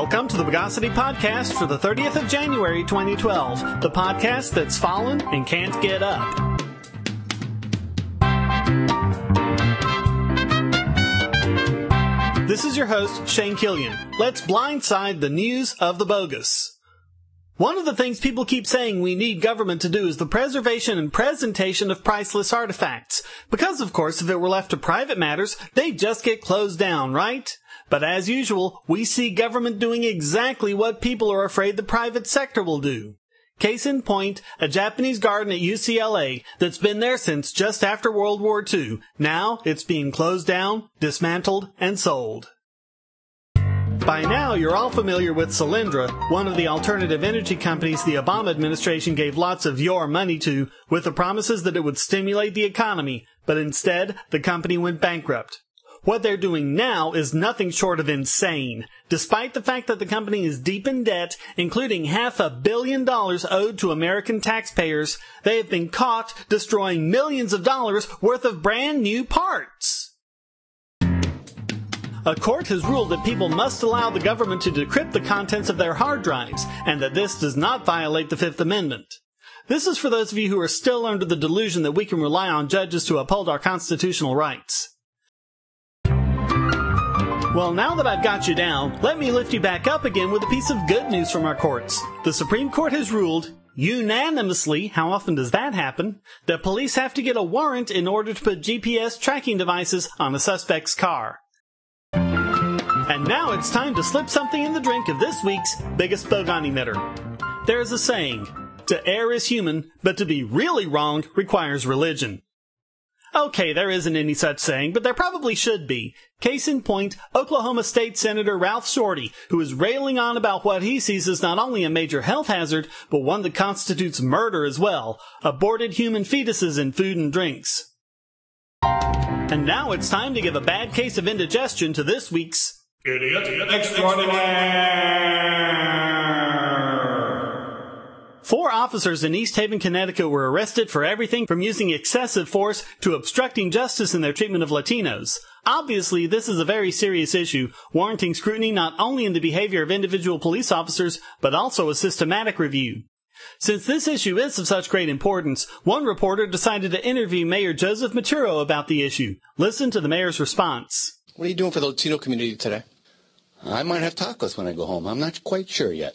Welcome to the Bogosity Podcast for the 30th of January 2012, the podcast that's fallen and can't get up. This is your host, Shane Killian. Let's blindside the news of the bogus. One of the things people keep saying we need government to do is the preservation and presentation of priceless artifacts. Because, of course, if it were left to private matters, they'd just get closed down, right? But as usual, we see government doing exactly what people are afraid the private sector will do. Case in point, a Japanese garden at UCLA that's been there since just after World War II. Now it's being closed down, dismantled, and sold. By now, you're all familiar with Cylindrica, one of the alternative energy companies the Obama administration gave lots of your money to, with the promises that it would stimulate the economy, but instead, the company went bankrupt. What they're doing now is nothing short of insane. Despite the fact that the company is deep in debt, including $500 million owed to American taxpayers, they have been caught destroying millions of dollars worth of brand new parts. A court has ruled that people must allow the government to decrypt the contents of their hard drives, and that this does not violate the Fifth Amendment. This is for those of you who are still under the delusion that we can rely on judges to uphold our constitutional rights. Well, now that I've got you down, let me lift you back up again with a piece of good news from our courts. The Supreme Court has ruled, unanimously, how often does that happen, that police have to get a warrant in order to put GPS tracking devices on a suspect's car. And now it's time to slip something in the drink of this week's biggest bogon emitter. There's a saying, to err is human, but to be really wrong requires religion. Okay, there isn't any such saying, but there probably should be. Case in point, Oklahoma State Senator Ralph Shorty, who is railing on about what he sees as not only a major health hazard, but one that constitutes murder as well, aborted human fetuses in food and drinks. And now it's time to give a bad case of indigestion to this week's Idiot Extraordinaire! 4 officers in East Haven, Connecticut were arrested for everything from using excessive force to obstructing justice in their treatment of Latinos. Obviously, this is a very serious issue, warranting scrutiny not only in the behavior of individual police officers, but also a systematic review. Since this issue is of such great importance, one reporter decided to interview Mayor Joseph Maturo about the issue. Listen to the mayor's response. What are you doing for the Latino community today? I might have tacos when I go home. I'm not quite sure yet.